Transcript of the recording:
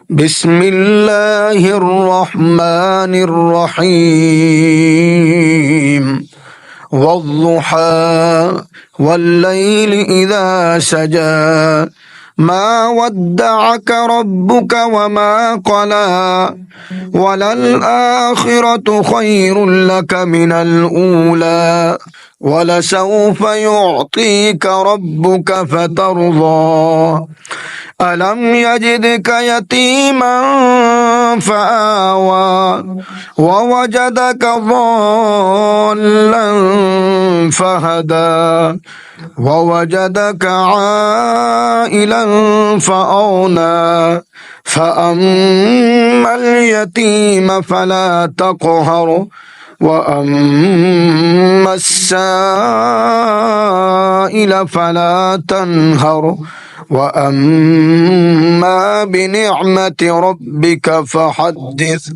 بسم الله الرحمن الرحيم والضحى والليل إذا سجى ما ودعك ربك وما قلى وللآخرة خير لك من الأولى ولسوف يعطيك ربك فترضى ألم يجدك يتيما فآوى ووجدك ضالا فهدى ووجدك عائلا فأغنى فأما اليتيم فلا تقهر وأما السائل فلا تنهر وأما بنعمة ربك فحدث